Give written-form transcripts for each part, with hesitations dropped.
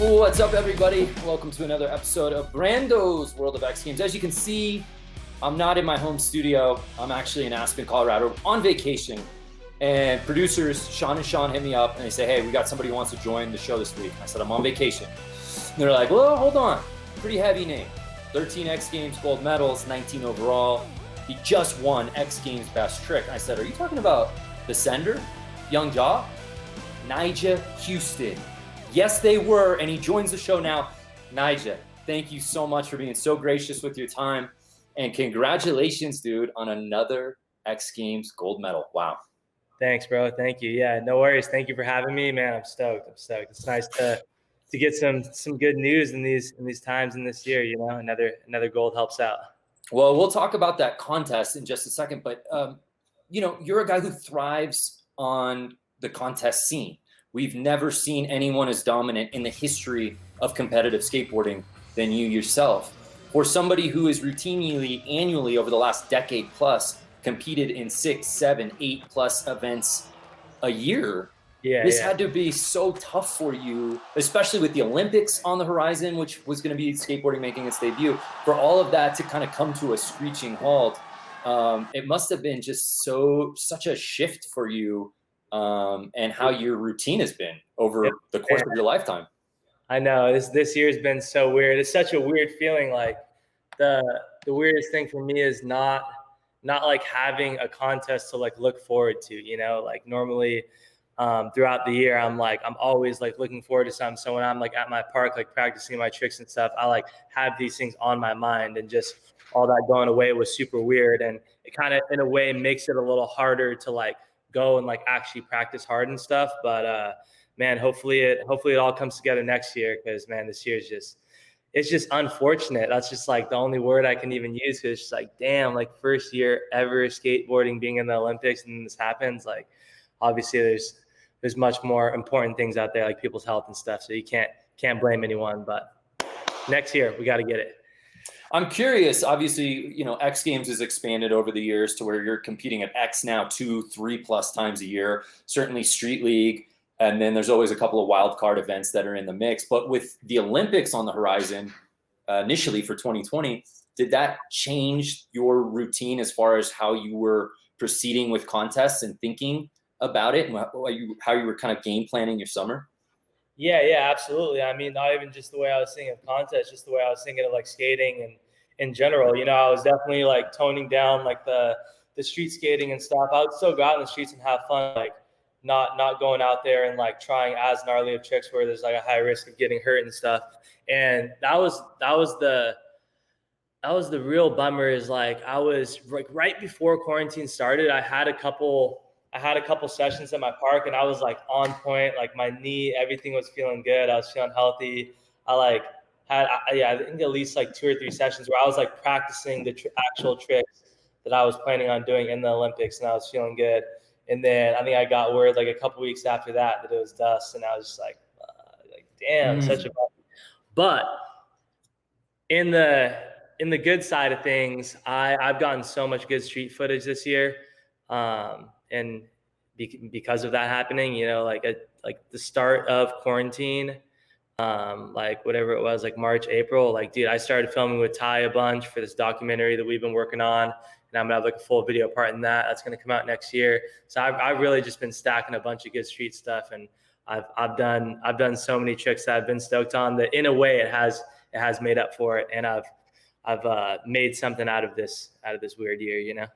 What's up, everybody? Welcome to another episode of Brando's World of X Games. As you can see, I'm not in my home studio. I'm actually in Aspen, Colorado on vacation. And producers, Sean and Sean, hit me up and they say, hey, we got somebody who wants to join the show this week. I said, I'm on vacation. And they're like, well, hold on. Pretty heavy name. 13 X Games gold medals, 19 overall. He just won X Games best trick. I said, are you talking about the sender, Nyjah? Nyjah Huston. Yes, they were, and he joins the show now. Nyjah, thank you so much for being so gracious with your time, and congratulations, dude, on another X Games gold medal. Wow. Thanks, bro. Thank you. Yeah, no worries. Thank you for having me, man. I'm stoked. It's nice to get some good news in these times in this year. You know, another gold helps out. Well, we'll talk about that contest in just a second, but you know, you're a guy who thrives on the contest scene. We've never seen anyone as dominant in the history of competitive skateboarding than you yourself. For somebody who is routinely, annually over the last decade plus, competed in 6, 7, 8 plus events a year, this had to be so tough for you, especially with the Olympics on the horizon, which was going to be skateboarding making its debut. For all of that to kind of come to a screeching halt, it must have been just such a shift for you. And how your routine has been over the course of your lifetime. I know this year's been so weird. It's such a weird feeling. Like the weirdest thing for me is not like having a contest to like look forward to, you know, like normally throughout the year, I'm always like looking forward to something. So when I'm like at my park, like practicing my tricks and stuff, I like have these things on my mind, and just all that going away was super weird. And it kind of in a way makes it a little harder to like go and like actually practice hard and stuff. But man, hopefully it all comes together next year, because man, this year is just unfortunate. That's just like the only word I can even use, because it's just like, damn, like first year ever skateboarding being in the Olympics, and this happens. Like obviously there's much more important things out there, like people's health and stuff, so you can't blame anyone. But next year we got to get it. I'm curious, obviously, you know, X Games has expanded over the years to where you're competing at X now 2, 3+ times a year, certainly Street League. And then there's always a couple of wild card events that are in the mix. But with the Olympics on the horizon, initially for 2020, did that change your routine as far as how you were proceeding with contests and thinking about it, and how you were kind of game planning your summer? Yeah, absolutely. I mean, not even just the way I was thinking of contests, just the way I was thinking of like skating and in general. You know, I was definitely like toning down like the street skating and stuff. I would still go out in the streets and have fun, like not going out there and like trying as gnarly of tricks where there's like a high risk of getting hurt and stuff. And that was the real bummer, is like I was like right before quarantine started, I had a couple sessions at my park, and I was like on point, like my knee, everything was feeling good. I was feeling healthy. I think at least like 2 or 3 sessions where I was like practicing the actual tricks that I was planning on doing in the Olympics, and I was feeling good. And then I think I got word like a couple weeks after that it was dust, and I was just like damn, such a bummer. But in the good side of things, I've gotten so much good street footage this year. And because of that happening, you know, like the start of quarantine, like whatever it was, like March, April, like, dude, I started filming with Ty a bunch for this documentary that we've been working on, and I'm gonna have like a full video part in that. That's gonna come out next year. So I've really just been stacking a bunch of good street stuff, and I've done so many tricks that I've been stoked on, that in a way it has made up for it, and I've made something out of this weird year, you know.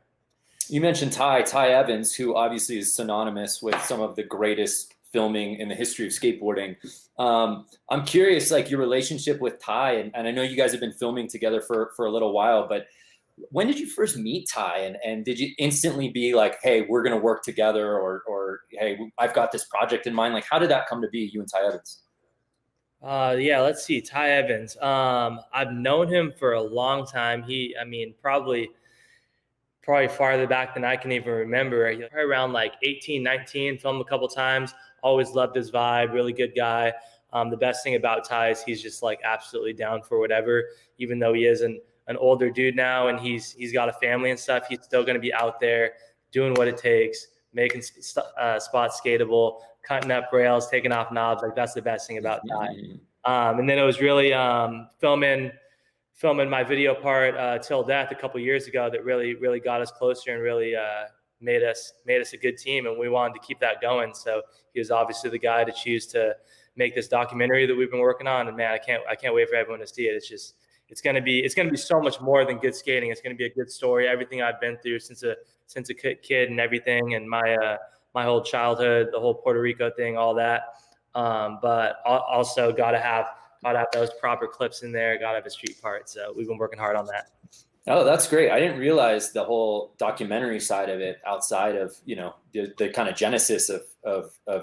You mentioned Ty Evans, who obviously is synonymous with some of the greatest filming in the history of skateboarding. I'm curious, like your relationship with Ty, and I know you guys have been filming together for a little while, but when did you first meet Ty, and did you instantly be like, hey, we're going to work together, or hey, I've got this project in mind? Like, how did that come to be, you and Ty Evans? Yeah, let's see. Ty Evans. I've known him for a long time. Probably farther back than I can even remember. Probably around like 18, 19, filmed a couple times. Always loved his vibe, really good guy. The best thing about Ty is he's just like absolutely down for whatever, even though he is an older dude now and he's got a family and stuff. He's still going to be out there doing what it takes, making spots skatable, cutting up rails, taking off knobs. Like that's the best thing about Ty. And then it was really filming my video part Till Death a couple years ago that really got us closer and really made us a good team, and we wanted to keep that going. So he was obviously the guy to choose to make this documentary that we've been working on. And man, I can't wait for everyone to see it. It's gonna be so much more than good skating. It's gonna be a good story. Everything I've been through since a kid and everything, and my whole childhood, the whole Puerto Rico thing, all that. But also gotta have those proper clips in there. Gotta have a street part. So we've been working hard on that. Oh, that's great. I didn't realize the whole documentary side of it outside of, the kind of genesis of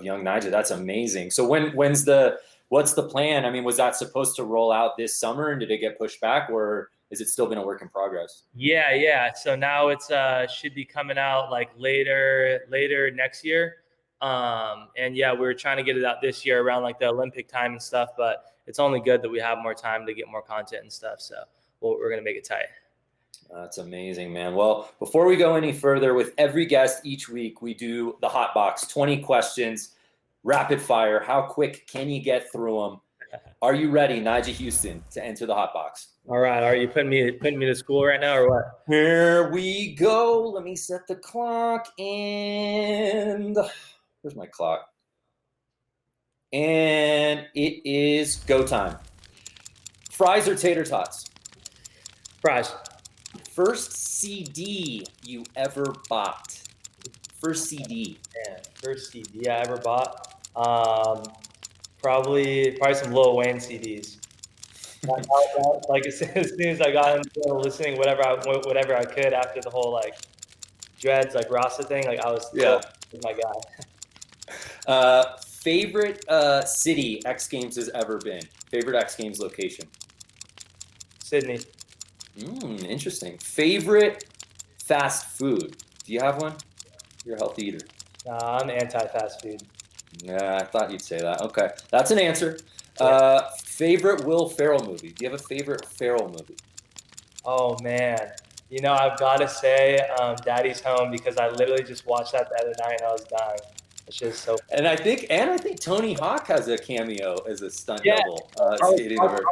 young Nyjah. That's amazing. So what's the plan? I mean, was that supposed to roll out this summer and did it get pushed back, or is it still been a work in progress? Yeah. So now it's should be coming out like later next year. And yeah, we were trying to get it out this year around like the Olympic time and stuff, but it's only good that we have more time to get more content and stuff. So we're going to make it tight. That's amazing, man. Well, before we go any further, with every guest each week, we do the hot box, 20 questions, rapid fire. How quick can you get through them? Are you ready, Nyjah Huston, to enter the hot box? All right. Are you putting me to school right now or what? Here we go. Let me set the clock, and where's my clock? And it is go time. Fries or tater tots? Fries. First CD you ever bought? First CD. Man, first CD I ever bought. Probably some Lil Wayne CDs. Like as soon as I got into listening whatever I could after the whole like dreads like Rasta thing, like I was my guy. Favorite city X Games has ever been? Favorite X Games location? Sydney. Interesting. Favorite fast food? Do you have one? You're a healthy eater. Nah, I'm anti-fast food. Yeah, I thought you'd say that. Okay, that's an answer. Favorite Will Ferrell movie? Do you have a favorite Ferrell movie? Oh man, I've got to say Daddy's Home, because I literally just watched that the other night and I was dying. It's just so. And I think Tony Hawk has a cameo as a stunt double skating I over.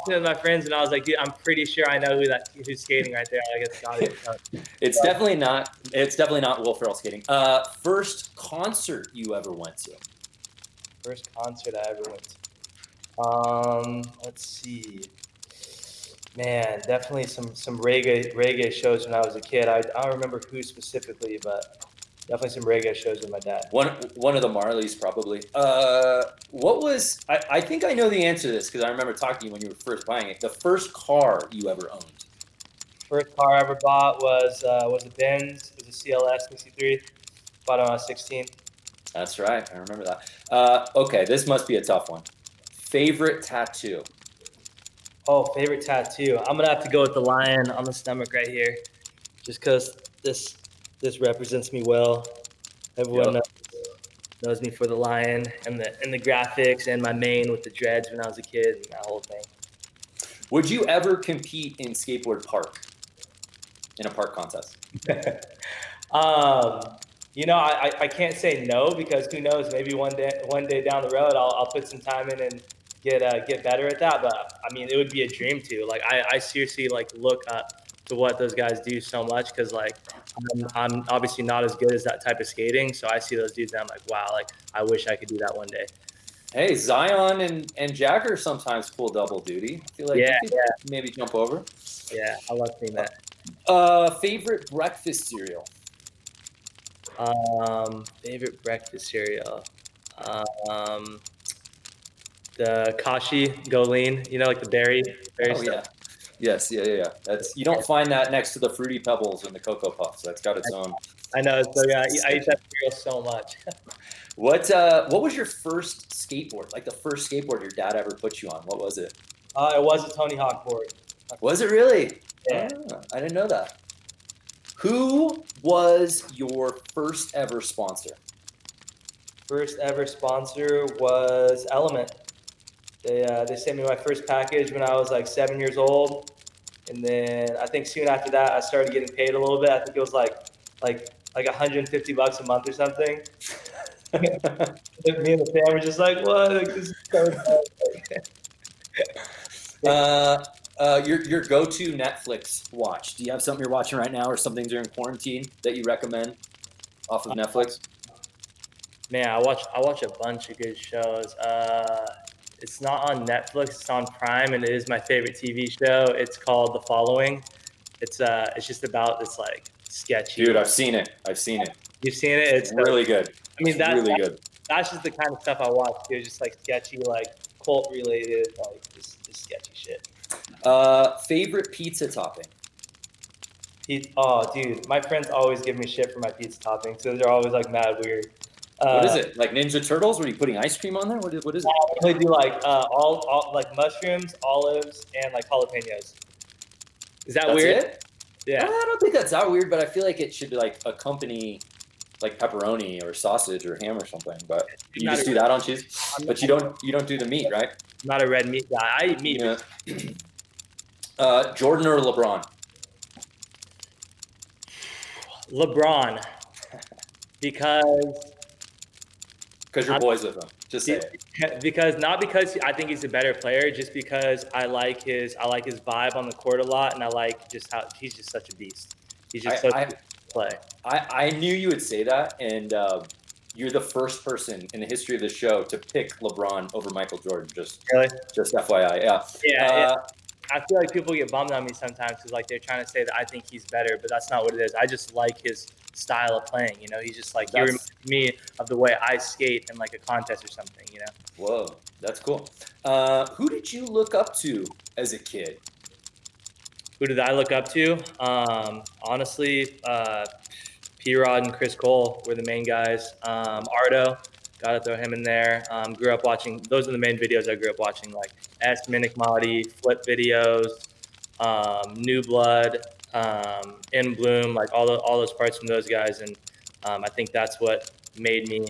was with my friends and I was like, dude, I'm pretty sure I know who's skating right there. Like It's definitely not. It's definitely not Will Ferrell skating. First concert you ever went to? First concert I ever went to. Let's see. Man, definitely some reggae shows when I was a kid. I don't remember who specifically, but definitely some reggae shows with my dad. One of the Marleys, probably. What was? I think I know the answer to this because I remember talking to you when you were first buying it. The first car you ever owned. First car I ever bought was a Benz. It was a CLS 63. Bought it when I was 16. That's right. I remember that. Okay, this must be a tough one. Favorite tattoo? Oh, favorite tattoo. I'm gonna have to go with the lion on the stomach right here, just because this represents me well. Everyone knows me for the lion and the graphics and my mane with the dreads when I was a kid and that whole thing. Would you ever compete in skateboard park? In a park contest? I can't say no, because who knows? Maybe one day down the road, I'll put some time in and get better at that. But I mean, it would be a dream to. Like I seriously look up to what those guys do so much, because I'm obviously not as good as that type of skating. So I see those dudes and I'm like, wow, I wish I could do that one day. Hey, Zion and Jagger sometimes pull double duty. I feel like you could maybe jump over. Yeah, I love seeing that. Favorite breakfast cereal? Favorite breakfast cereal. The Kashi Go Lean, like the berry stuff. Yeah. Yes, yeah. That's, you don't find that next to the Fruity Pebbles and the Cocoa Puffs. That's got its own. I know. So yeah, I eat that cereal so much. What was your first skateboard? Like the first skateboard your dad ever put you on? What was it? It was a Tony Hawk board. Was it really? Yeah. I didn't know that. Who was your first ever sponsor? First ever sponsor was Element. They sent me my first package when I was 7 years old, and then I think soon after that I started getting paid a little bit. I think it was like $150 a month or something. Me and the family were just like, what? This is so bad. Your go-to Netflix watch. Do you have something you're watching right now or something during quarantine that you recommend off of Netflix? Man, I watch a bunch of good shows. It's not on Netflix, it's on Prime, and it is my favorite TV show. It's called The Following. It's just about this like sketchy. Dude, I've seen it. I've seen it. You've seen it? It's really good. I mean, it's really good. That's just the kind of stuff I watch, dude. Just like sketchy, like cult related, like just sketchy shit. Favorite pizza topping? Oh, dude, my friends always give me shit for my pizza toppings. So they're always like mad weird. What is it? Like Ninja Turtles? Were you putting ice cream on there? What is it? I usually do like all like mushrooms, olives, and like jalapenos. Is that That's weird? It? Yeah. I don't think that's that weird, but I feel like it should like accompany like pepperoni or sausage or ham or something. But you just do that on cheese. But you don't do the meat, right? I'm not a red meat guy. I eat meat. Yeah. Jordan or LeBron? LeBron, because you're boys with him. Just say it. Because I think he's a better player, just because I like his vibe on the court a lot, and I like just how he's just such a beast. He's just such a play. I knew you would say that, and you're the first person in the history of the show to pick LeBron over Michael Jordan. Just FYI, yeah. Yeah. I feel like people get bummed on me sometimes because like they're trying to say that I think he's better, but that's not what it is. I just like his style of playing. You know, he's just like he reminds me of the way I skate in like a contest or something. You know. Whoa, that's cool. Who did you look up to as a kid? Who did I look up to? Honestly, P-Rod and Chris Cole were the main guys. Ardo, gotta throw him in there. Grew up watching. Those are the main videos I grew up watching, like Minnick Mahdi, Flip videos, New Blood, In Bloom, like all those parts from those guys, and I think that's what made me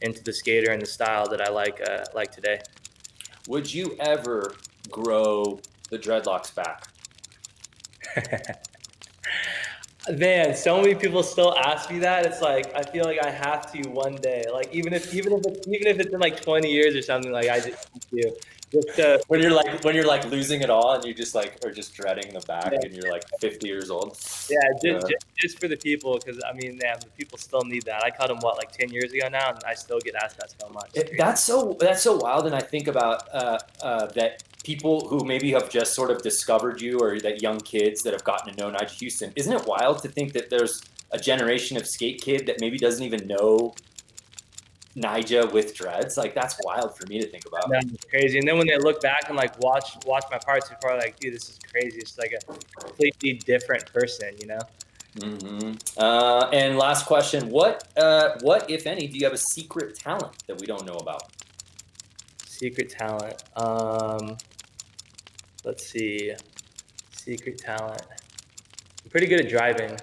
into the skater and the style that I like today. Would you ever grow the dreadlocks back? Man, so many people still ask me that. It's like I feel like I have to one day. Like even if it's in like 20 years or something, like I just do. When you're like losing it all and you just like are just dreading the back, and you're like 50 years old. Yeah, just for the people, because I mean, man, the people still need that. I cut them 10 years ago now, and I still get asked that so much. That's so wild, and I think about that people who maybe have just sort of discovered you, or that young kids that have gotten to know Nyjah Huston. Isn't it wild to think that there's a generation of skate kid that maybe doesn't even know Nyjah with dreads? Like that's wild for me to think about. That's crazy. And then when they look back and like watch my parts, they're probably like, dude, this is crazy. It's like a completely different person, you know? Mm-hmm. And last question, what if any do you have a secret talent that we don't know about? Secret talent. Let's see. Secret talent. I'm pretty good at driving.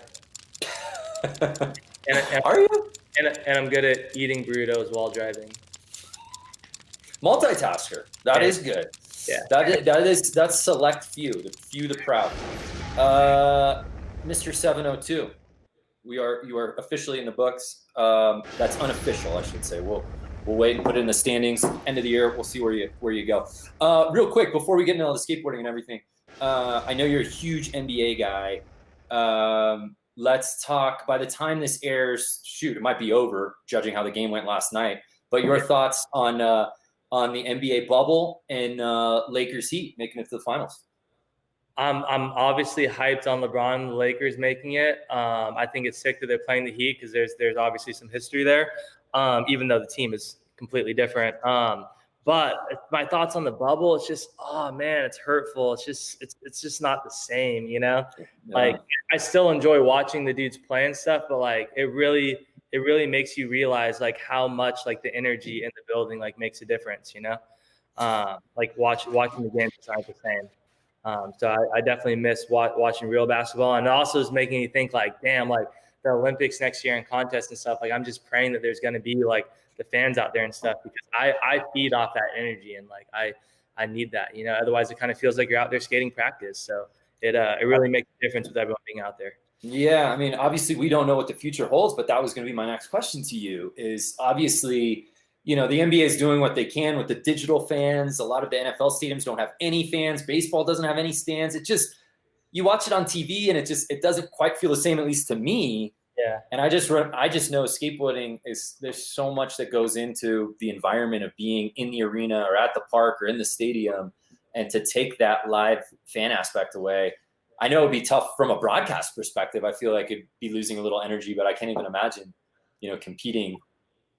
Are you? And I'm good at eating burritos while driving. Multitasker. That is good. Yeah. That's select few. The few, the proud. Mr. 702. You are officially in the books. That's unofficial, I should say. We'll wait and put it in the standings. End of the year, we'll see where you go. Real quick, before we get into all the skateboarding and everything, I know you're a huge NBA guy. Let's talk. By the time this airs, it might be over, judging how the game went last night. But your thoughts on the NBA bubble and Lakers Heat making it to the finals? I'm obviously hyped on LeBron and the Lakers making it. I think it's sick that they're playing the Heat because there's obviously some history there, even though the team is completely different. But my thoughts on the bubble, it's just, oh man, it's hurtful. It's just not the same, you know? Yeah. Like I still enjoy watching the dudes play and stuff, but like it really makes you realize like how much like the energy in the building like makes a difference, you know? Like watching the games aren't the same. So I definitely miss watching real basketball, and it also is making me think like, damn, like the Olympics next year and contests and stuff. Like I'm just praying that there's going to be like the fans out there and stuff, because I feed off that energy, and like I need that, you know. Otherwise, it kind of feels like you're out there skating practice. So it really makes a difference with everyone being out there. Yeah, I mean, obviously we don't know what the future holds, but that was going to be my next question to you. Is obviously, the NBA is doing what they can with the digital fans. A lot of the NFL stadiums don't have any fans. Baseball doesn't have any stands. You watch it on TV and it doesn't quite feel the same, at least to me. Yeah. And I just know skateboarding there's so much that goes into the environment of being in the arena or at the park or in the stadium, and to take that live fan aspect away, I know it'd be tough from a broadcast perspective. I feel like it'd be losing a little energy, but I can't even imagine, competing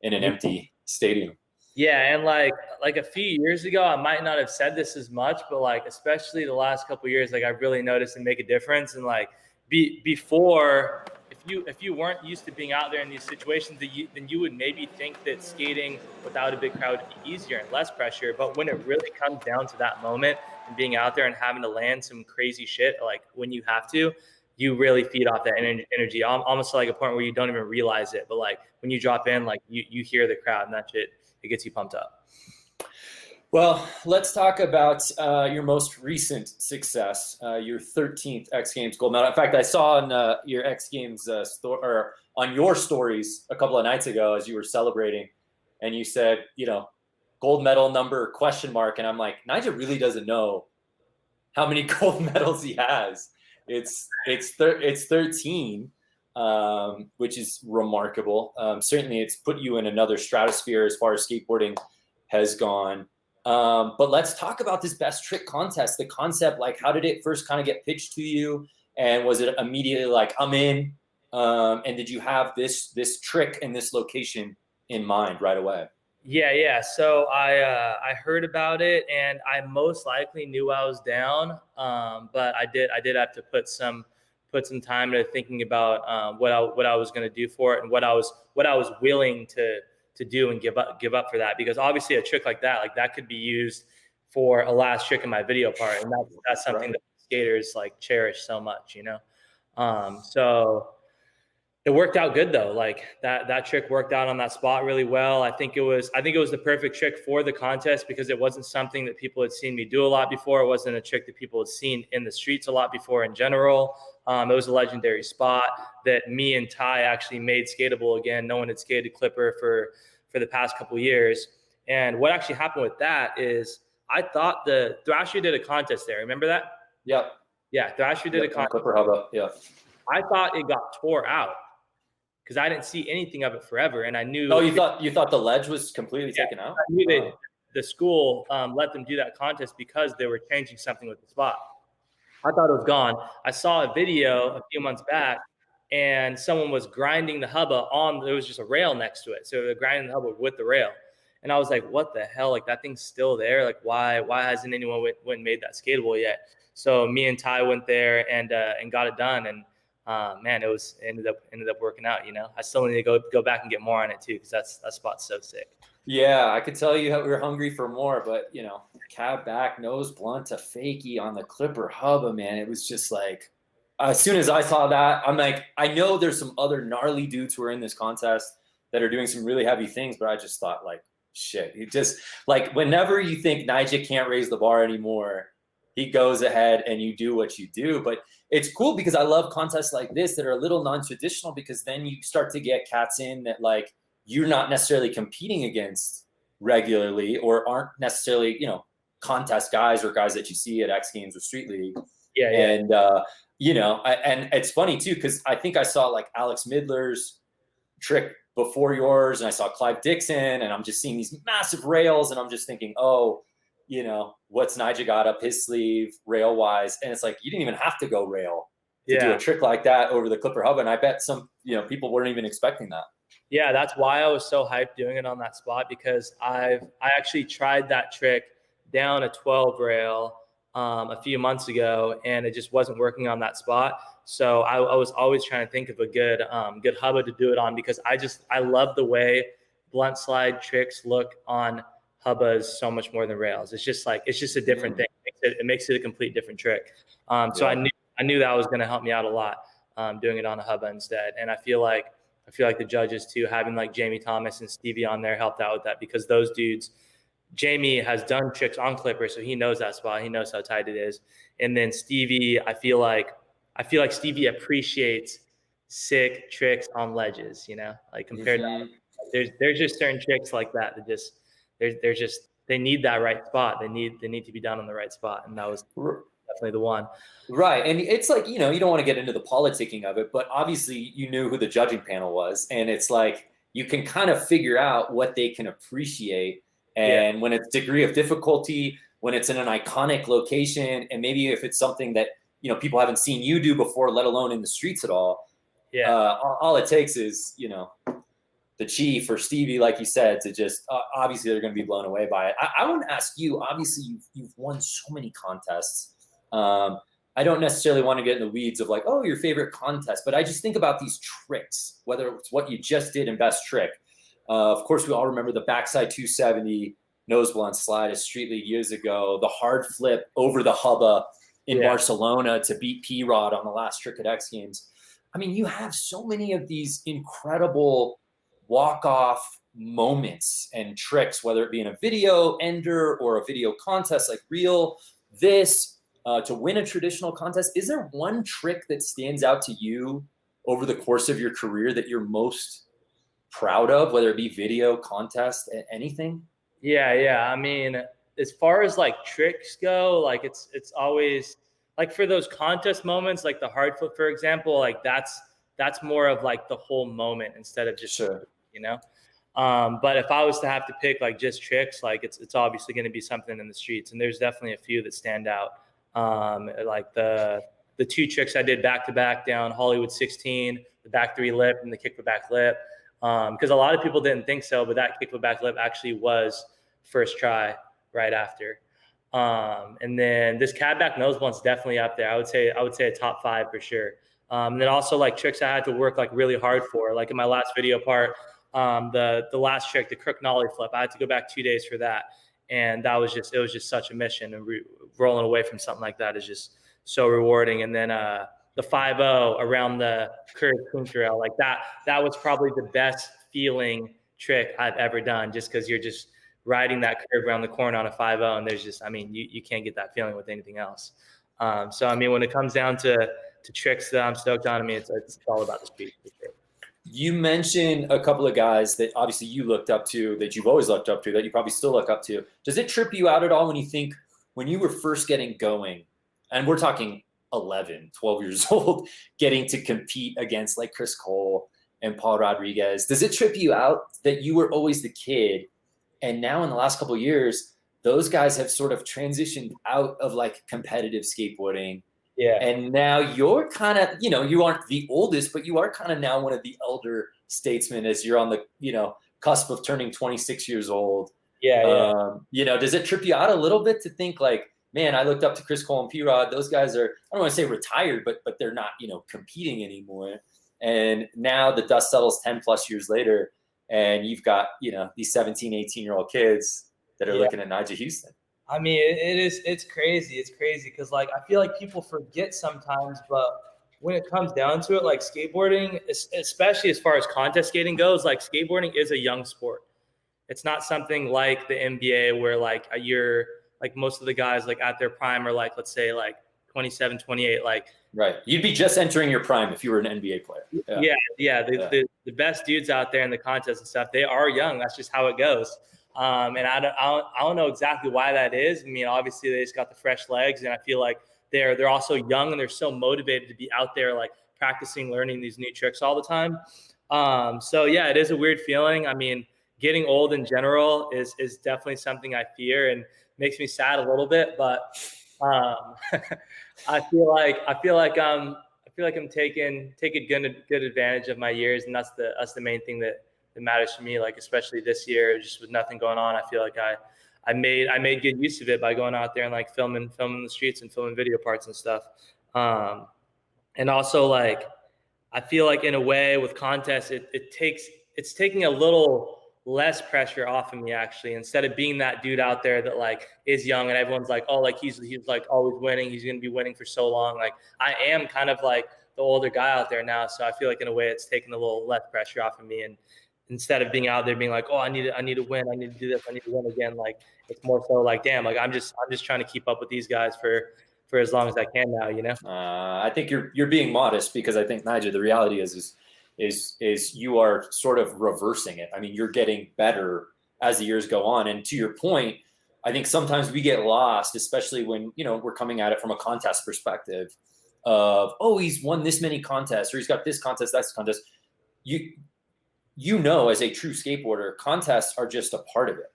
in an empty stadium. Yeah, and like a few years ago, I might not have said this as much, but like especially the last couple of years, like I've really noticed and make a difference. And like before, if you weren't used to being out there in these situations, then you would maybe think that skating without a big crowd would be easier and less pressure. But when it really comes down to that moment and being out there and having to land some crazy shit, like when you have to, you really feed off that energy, almost to like a point where you don't even realize it. But like when you drop in, like you hear the crowd, and that shit, it gets you pumped up. Well, let's talk about your most recent success, your 13th X Games gold medal. In fact, I saw on your X Games or on your stories a couple of nights ago as you were celebrating, and you said, gold medal number ? And I'm like, Nyjah really doesn't know how many gold medals he has. It's 13, which is remarkable. Certainly, it's put you in another stratosphere as far as skateboarding has gone. But let's talk about this best trick contest, the concept. Like, how did it first kind of get pitched to you? And was it immediately like, I'm in? And did you have this trick and this location in mind right away? Yeah. So I heard about it, and I most likely knew I was down. But I did have to put some time into thinking about what I was going to do for it, and what I was willing to do and give up for that, because obviously a trick like that could be used for a last trick in my video part, and that's something that skaters like cherish so much, so it worked out good though. Like that trick worked out on that spot really well. I think it was the perfect trick for the contest, because it wasn't something that people had seen me do a lot before. It wasn't a trick that people had seen in the streets a lot before in general. It was a legendary spot that me and Ty actually made skatable again. No one had skated Clipper for the past couple of years. And what actually happened with that is, I thought the Thrasher did a contest there. Remember that? Yep. Yeah, Thrasher did a contest. Clipper Hubba. Yeah. I thought it got tore out because I didn't see anything of it forever, and I knew. Oh, you thought the ledge was completely taken out? I knew that the school let them do that contest because they were changing something with the spot. I thought it was gone. I saw a video a few months back, and someone was grinding the hubba there was just a rail next to it. So they're grinding the hubba with the rail. And I was like, what the hell? Like, that thing's still there. Like, why hasn't anyone went and made that skatable yet? So me and Ty went there and got it done. And man, it ended up working out, I still need to go back and get more on it too, because that spot's so sick. Yeah, I could tell you we were hungry for more, but cab back, nose blunt to fakie on the Clipper Hubba, man. It was just like, as soon as I saw that, I'm like, I know there's some other gnarly dudes who are in this contest that are doing some really heavy things, but I just thought, like, shit. It just, like, whenever you think Nyjah can't raise the bar anymore, he goes ahead and you do what you do. But it's cool because I love contests like this that are a little non-traditional, because then you start to get cats in that, like, you're not necessarily competing against regularly, or aren't necessarily, contest guys or guys that you see at X Games or Street League. Yeah. And, and it's funny too, because I think I saw like Alex Midler's trick before yours, and I saw Clive Dixon, and I'm just seeing these massive rails, and I'm just thinking, oh, what's Nyjah got up his sleeve rail wise? And it's like, you didn't even have to go rail to do a trick like that over the Clipper Hub. And I bet some, people weren't even expecting that. Yeah, that's why I was so hyped doing it on that spot, because I actually tried that trick down a 12 rail a few months ago, and it just wasn't working on that spot. So I was always trying to think of a good hubba to do it on, because I love the way blunt slide tricks look on hubbas so much more than rails. It's just a different thing. It makes it a complete different trick. So I knew that was going to help me out a lot, doing it on a hubba instead. And I feel like the judges too, having like Jamie Thomas and Stevie on there, helped out with that, because those dudes, Jamie has done tricks on Clipper, so he knows that spot. He knows how tight it is. And then Stevie, I feel like Stevie appreciates sick tricks on ledges, like compared to There's just certain tricks like that they need that right spot. They need to be done on the right spot, and that was definitely the one. Right. And it's like, you don't want to get into the politicking of it, but obviously you knew who the judging panel was. And it's like, you can kind of figure out what they can appreciate. And when it's degree of difficulty, when it's in an iconic location, and maybe if it's something that, people haven't seen you do before, let alone in the streets at all. Yeah. All it takes is, the chief or Stevie, like you said, to just, obviously they're going to be blown away by it. I want to ask you, obviously you've won so many contests. I don't necessarily want to get in the weeds of like, oh, your favorite contest, but I just think about these tricks, whether it's what you just did in best trick. Of course, we all remember the backside 270 nose blunt slide at Street League years ago, the hard flip over the hubba in Barcelona to beat P-Rod on the last trick at X Games. I mean, you have so many of these incredible walk-off moments and tricks, whether it be in a video ender or a video contest like Reel, to win a traditional contest. Is there one trick that stands out to you over the course of your career that you're most proud of, whether it be video, contest, anything? Yeah. I mean, as far as like tricks go, like it's always like for those contest moments, like the hard flip, for example, like that's more of like the whole moment instead of just, but if I was to have to pick like just tricks, like it's obviously going to be something in the streets, and there's definitely a few that stand out. Like the two tricks I did back to back down Hollywood 16, the back 3 lip and the kick back lip. Because a lot of people didn't think so, but that kick back lip actually was first try right after. And then this cab back nose blunt's definitely up there. I would say a top 5 for sure. And then also like tricks I had to work like really hard for, like in my last video part, the last trick, the crook nollie flip, I had to go back 2 days for that. And it was just such a mission, and rolling away from something like that is just so rewarding. And then, the 5-0 around the curve trail, like that was probably the best feeling trick I've ever done, just because you're just riding that curve around the corner on a 5-0, and there's just, I mean, you can't get that feeling with anything else. So I mean, when it comes down to tricks that I'm stoked on, I mean, it's all about the speed. You mentioned a couple of guys that obviously you looked up to, that you've always looked up to, that you probably still look up to. Does it trip you out at all when you think, when you were first getting going, and we're talking 11, 12 years old, getting to compete against like Chris Cole and Paul Rodriguez, does it trip you out that you were always the kid, and now in the last couple of years, those guys have sort of transitioned out of like competitive skateboarding? Yeah. And now you're kind of, you aren't the oldest, but you are kind of now one of the elder statesmen as you're on the, cusp of turning 26 years old. Yeah. Does it trip you out a little bit to think like, man, I looked up to Chris Cole and P-Rod. Those guys are, I don't want to say retired, but they're not, competing anymore. And now the dust settles 10 plus years later, and you've got, these 17, 18-year-old kids that are looking at Nyjah Huston. I mean, it's crazy. It's crazy because like I feel like people forget sometimes, but when it comes down to it, like skateboarding, especially as far as contest skating goes, like skateboarding is a young sport. It's not something like the NBA where like you're like most of the guys like at their prime are like, let's say like 27, 28, like. Right. You'd be just entering your prime if you were an NBA player. Yeah. The best dudes out there in the contest and stuff, they are young. That's just how it goes. And I don't know exactly why that is. I mean, obviously they just got the fresh legs, and I feel like they're also young and they're so motivated to be out there like practicing, learning these new tricks all the time. So yeah, it is a weird feeling. I mean, getting old in general is definitely something I fear and makes me sad a little bit. But I feel like I'm taking good advantage of my years, and that's the main thing that matters to me. Like especially this year, just with nothing going on, I feel like I made good use of it by going out there and like filming the streets and filming video parts and stuff. And also like I feel like in a way with contests, it's taking a little less pressure off of me actually, instead of being that dude out there that like is young and everyone's like, oh, like he's like always winning, he's gonna be winning for so long. Like I am kind of like the older guy out there now, so I feel like in a way it's taking a little less pressure off of me, and instead of being out there being like, oh, I need to win, I need to do this, I need to win again, like it's more so like, damn, like I'm just trying to keep up with these guys for as long as I can now, I think you're being modest, because I think Nyjah, the reality is is you are sort of reversing it. I mean, you're getting better as the years go on. And to your point, I think sometimes we get lost, especially when, you know, we're coming at it from a contest perspective of, oh, he's won this many contests, or he's got this contest, that's contest. You know, as a true skateboarder, contests are just a part of it.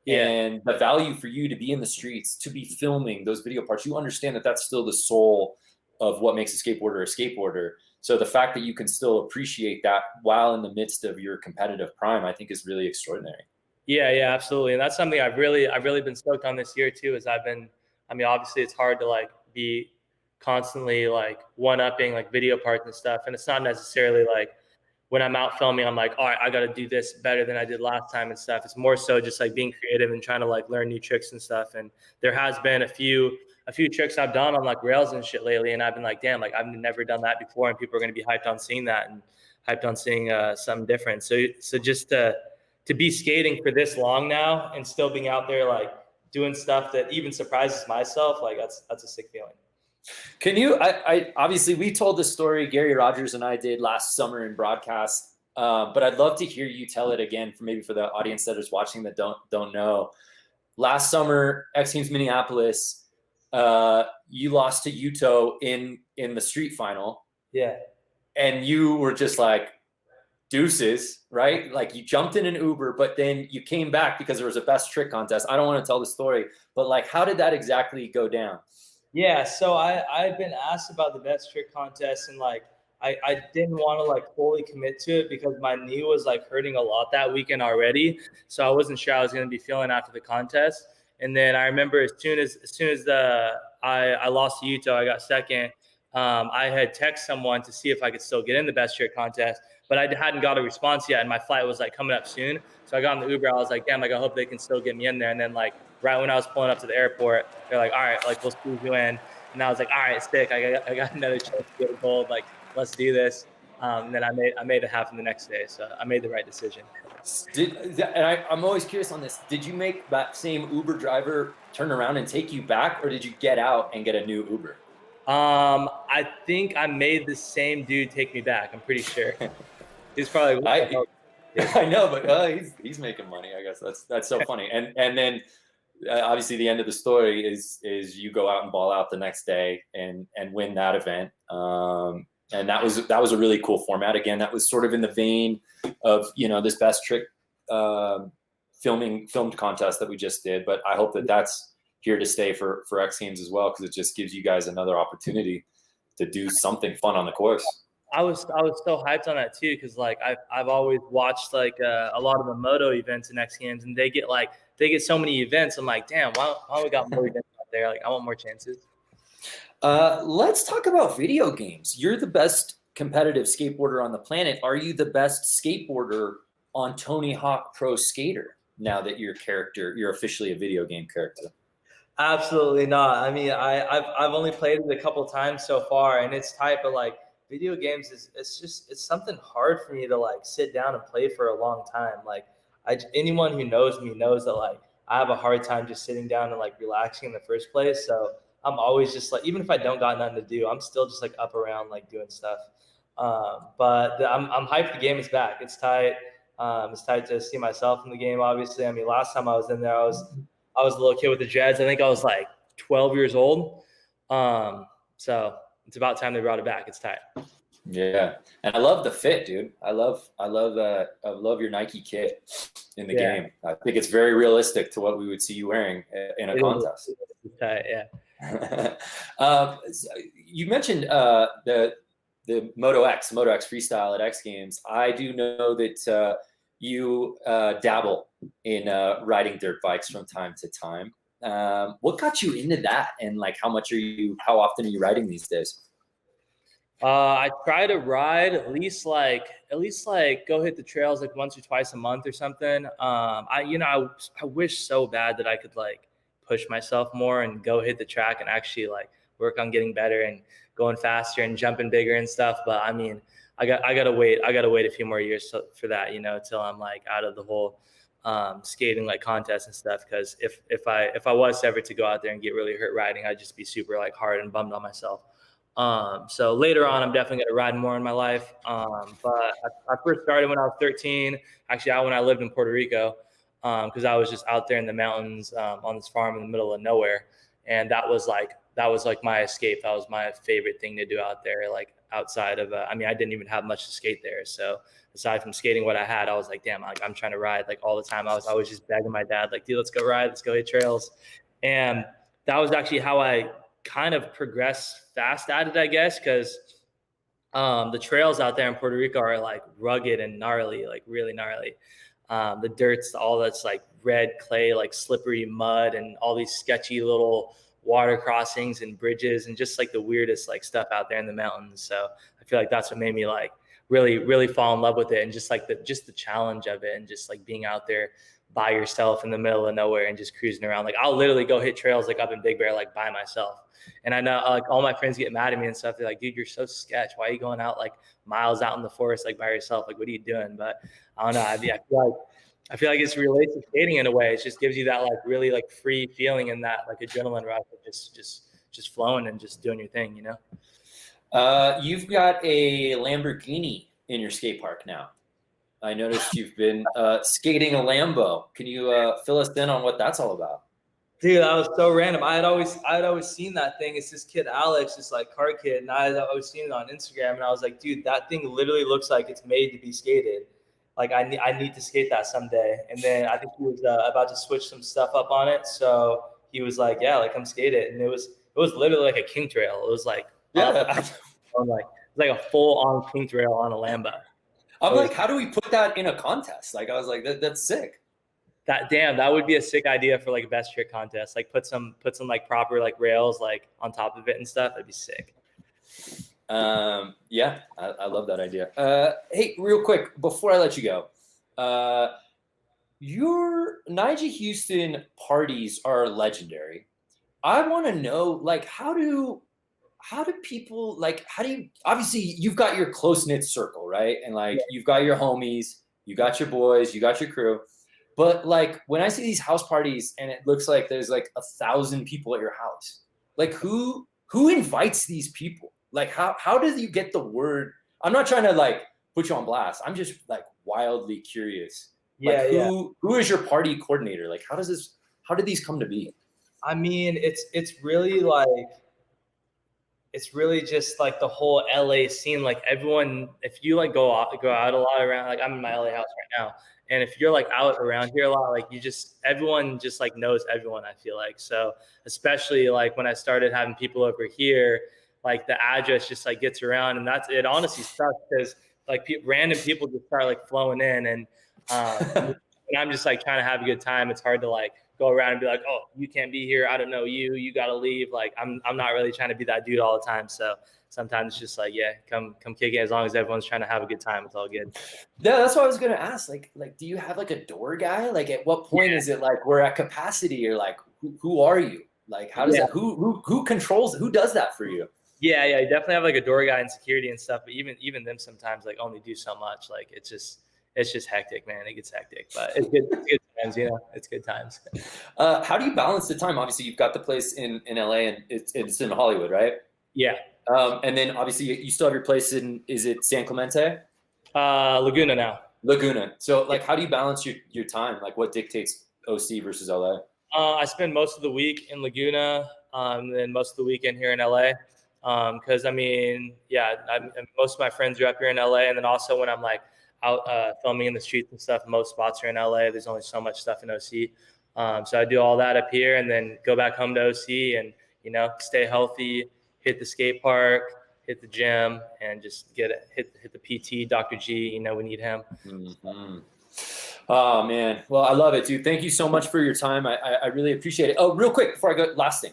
Yeah. And the value for you to be in the streets, to be filming those video parts, you understand that that's still the soul of what makes a skateboarder. So the fact that you can still appreciate that while in the midst of your competitive prime, I think is really extraordinary. Yeah, absolutely. And that's something I've really been stoked on this year too, obviously it's hard to like be constantly like one-upping like video parts and stuff. And it's not necessarily like when I'm out filming, I'm like, all right, I got to do this better than I did last time and stuff. It's more so just like being creative and trying to like learn new tricks and stuff. And there has been a few tricks I've done on like rails and shit lately. And I've been like, damn, like I've never done that before. And people are going to be hyped on seeing that and hyped on seeing something different. So just to be skating for this long now and still being out there, like doing stuff that even surprises myself, like that's a sick feeling. Can you, I obviously we told this story, Gary Rogers and I did last summer in broadcast, but I'd love to hear you tell it again for the audience that is watching that don't know. Last summer, XGames Minneapolis, you lost to Yuto in the street final. Yeah. And you were just like, deuces, right? Like you jumped in an Uber, but then you came back because there was a best trick contest. I don't want to tell the story, but like, how did that exactly go down? Yeah, so I've been asked about the best trick contest, and like I didn't want to like fully commit to it because my knee was like hurting a lot that weekend already. So I wasn't sure I was going to be feeling after the contest. And then I remember as soon as I lost to Yuto, I got second. I had texted someone to see if I could still get in the best trick contest, but I hadn't got a response yet, and my flight was like coming up soon. So I got on the Uber. I was like, damn, like I hope they can still get me in there. And then like right when I was pulling up to the airport, they're like, all right, like we'll squeeze you in. And I was like, all right, sick. I got another chance to get gold. Like let's do this. And then I made it happen the next day. So I made the right decision. I'm always curious on this. Did you make that same Uber driver turn around and take you back, or did you get out and get a new Uber? I think I made the same dude take me back. I'm pretty sure. He's probably. I know, but he's making money. I guess that's so funny. And then obviously the end of the story is you go out and ball out the next day and win that event. And that was a really cool format. Again, that was sort of in the vein of, you know, this best trick filmed contest that we just did. But I hope that that's here to stay for XGames as well, because it just gives you guys another opportunity to do something fun on the course. I was so hyped on that too, because like I've always watched like a lot of the moto events in XGames, and they get so many events. I'm like, damn, why don't we got more events out there? Like I want more chances. Let's talk about video games. You're the best competitive skateboarder on the planet. Are you the best skateboarder on Tony Hawk Pro Skater now that you're officially a video game character? Absolutely not. I mean, I've only played it a couple of times so far, and it's tight, but like video games it's something hard for me to like sit down and play for a long time. Like anyone who knows me knows that like I have a hard time just sitting down and like relaxing in the first place. So I'm always just like, even if I don't got nothing to do, I'm still just like up around like doing stuff. But I'm hyped the game is back. It's tight. It's tight to see myself in the game, obviously. I mean, last time I was in there, I was a little kid with the dreads. I think I was like 12 years old. So it's about time they brought it back. It's tight. Yeah, and I love the fit, dude. I love your Nike kit in the game. I think it's very realistic to what we would see you wearing in a contest. It's tight, yeah. You mentioned the Moto X freestyle at XGames. I do know that you dabble in riding dirt bikes from time to time. What got you into that, and like how often are you riding these days? I try to ride at least like go hit the trails like once or twice a month or something. I wish so bad that I could like push myself more and go hit the track and actually like work on getting better and going faster and jumping bigger and stuff. But I mean, I gotta wait a few more years for that, till I'm like out of the whole skating like contests and stuff. Because if I was ever to go out there and get really hurt riding, I'd just be super like hard and bummed on myself. So later on, I'm definitely going to ride more in my life. But I first started when I was 13, actually when I lived in Puerto Rico, because I was just out there in the mountains on this farm in the middle of nowhere. And that was like my escape. That was my favorite thing to do out there, like outside of, I didn't even have much to skate there. So aside from skating what I had, I was like, damn, like I'm trying to ride like all the time. I was always just begging my dad, like, dude, let's go ride, let's go hit trails. And that was actually how I kind of progressed fast at it, I guess, because the trails out there in Puerto Rico are like rugged and gnarly, like really gnarly. The dirt's all that's like red clay, like slippery mud, and all these sketchy little water crossings and bridges, and just like the weirdest like stuff out there in the mountains. So I feel like that's what made me like really fall in love with it, and just like the challenge of it, and just like being out there by yourself in the middle of nowhere and just cruising around. Like I'll literally go hit trails like up in Big Bear like by myself. And I know like all my friends get mad at me and stuff. They're like, dude, you're so sketch. Why are you going out like miles out in the forest like by yourself? Like, what are you doing? But I don't know. I feel like it's related to skating in a way. It just gives you that like really like free feeling and that like adrenaline rush of just flowing and just doing your thing, you know? You've got a Lamborghini in your skate park now. I noticed you've been skating a Lambo. Can you fill us in on what that's all about? Dude, that was so random. I had always seen that thing. It's this kid Alex, this like car kid, and I had always seen it on Instagram. And I was like, dude, that thing literally looks like it's made to be skated. Like I need to skate that someday. And then I think he was about to switch some stuff up on it, so he was like, yeah, like come skate it. And it was literally like a king trail. It was like like a full on king trail on a Lambo. I'm like, how do we put that in a contest? Like I was like, that's sick. That would be a sick idea for like a best trick contest. Like put some like proper like rails like on top of it and stuff. That'd be sick. Yeah, I love that idea. Hey, real quick before I let you go, your Nyjah Huston parties are legendary. I want to know, like, how do people like? Obviously you've got your close knit circle, right? And like you've got your homies, you got your boys, you got your crew. But like when I see these house parties and it looks like there's like 1,000 people at your house, like who invites these people? Like how do you get the word? I'm not trying to like put you on blast. I'm just like wildly curious. Like who is your party coordinator? Like how did these come to be? I mean, it's really like it's really just like the whole LA scene. Like everyone, if you like go out a lot around, like I'm in my LA house right now. And if you're like out around here a lot, like everyone just like knows everyone, I feel like. So especially like when I started having people over here, like the address just like gets around, and it honestly sucks because like random people just start like flowing in, and I'm just like trying to have a good time. It's hard to like go around and be like, oh, you can't be here. I don't know you got to leave. Like I'm not really trying to be that dude all the time. So sometimes it's just like, yeah, come kick it. As long as everyone's trying to have a good time, it's all good. Yeah, that's what I was gonna ask. Like, do you have like a door guy? Like, at what point is it like we're at capacity, or like who are you? Like, how does that? Who controls? Who does that for you? Yeah, you definitely have like a door guy and security and stuff. But even them sometimes like only do so much. Like it's just hectic, man. It gets hectic, but it's good times, you know. It's good times. How do you balance the time? Obviously, you've got the place in LA, and it's in Hollywood, right? Yeah. And then obviously you still have your place is it San Clemente? Laguna now. Laguna. So like, how do you balance your time? Like, what dictates OC versus LA? I spend most of the week in Laguna, and then most of the weekend here in LA. Because I mean, most of my friends are up here in LA, and then also when I'm like out filming in the streets and stuff, most spots are in LA. There's only so much stuff in OC. So I do all that up here, and then go back home to OC, and stay healthy, hit the skate park, hit the gym, and just hit the PT, Dr. G. We need him. Mm-hmm. Oh man, well, I love it, dude. Thank you so much for your time. I really appreciate it. Oh, real quick before I go, last thing.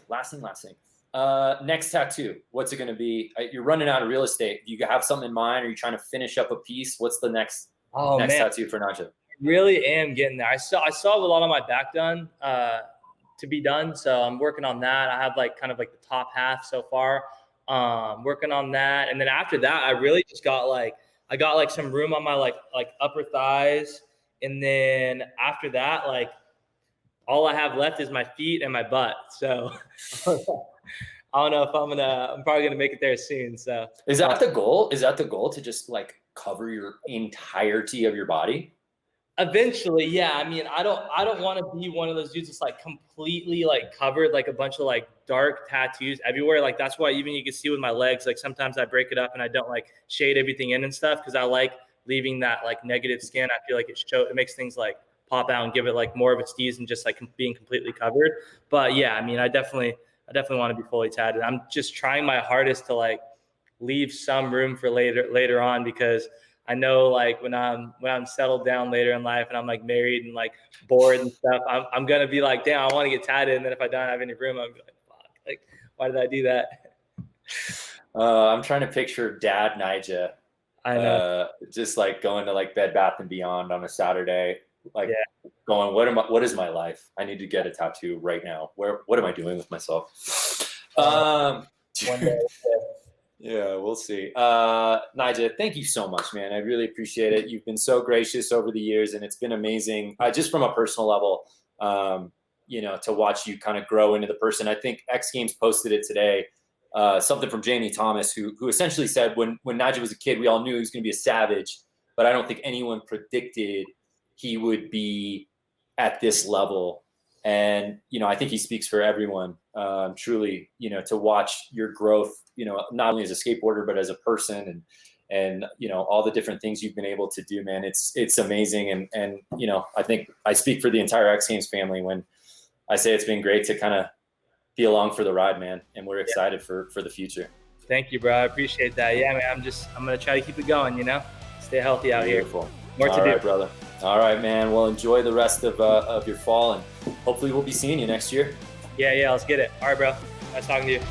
Next tattoo, what's it going to be? You're running out of real estate. Do you have something in mind? Are you trying to finish up a piece? What's the next tattoo for Nyjah? Really am getting there. I still have a lot on my back done to be done, so I'm working on that. I have like kind of like the top half so far. Working on that, and then after that, I really just got like some room on my like upper thighs, and then after that, like all I have left is my feet and my butt. So I don't know if I'm probably gonna make it there soon. So is that the goal? Is that the goal, to just like cover your entirety of your body? eventually, yeah. I mean, I don't want to be one of those dudes that's like completely like covered, like a bunch of like dark tattoos everywhere. Like that's why even you can see with my legs, like sometimes I break it up and I don't like shade everything in and stuff, because I like leaving that like negative skin. I feel like it makes things like pop out and give it like more of its tease than just like being completely covered. But yeah, I mean, I definitely want to be fully tatted. I'm just trying my hardest to like leave some room for later on, because I know like when I'm settled down later in life and I'm like married and like bored and stuff, I'm gonna be like, damn, I want to get tatted, and then if I don't have any room, I'm like, fuck, like why did I do that? I'm trying to picture Dad Nyjah. I know. Just like going to like Bed Bath and Beyond on a Saturday, like Yeah. going, what is my life? I need to get a tattoo right now. What am I doing with myself? One day. Yeah, we'll see. Nyjah, thank you so much, man. I really appreciate it. You've been so gracious over the years, and it's been amazing, just from a personal level, to watch you kind of grow into the person. I think X Games posted it today, something from Jamie Thomas, who essentially said when Nyjah was a kid, we all knew he was going to be a savage, but I don't think anyone predicted he would be at this level. And, I think he speaks for everyone, truly, to watch your growth, not only as a skateboarder, but as a person, and all the different things you've been able to do, man. It's amazing. And I think I speak for the entire X Games family when I say it's been great to kind of be along for the ride, man. And we're excited for the future. Thank you, bro. I appreciate that. Yeah, man, I'm going to try to keep it going, stay healthy out Beautiful. Here. More to do. All right, brother. All right, man. Well, enjoy the rest of your fall, and hopefully we'll be seeing you next year. Yeah, let's get it. All right, bro. Nice talking to you.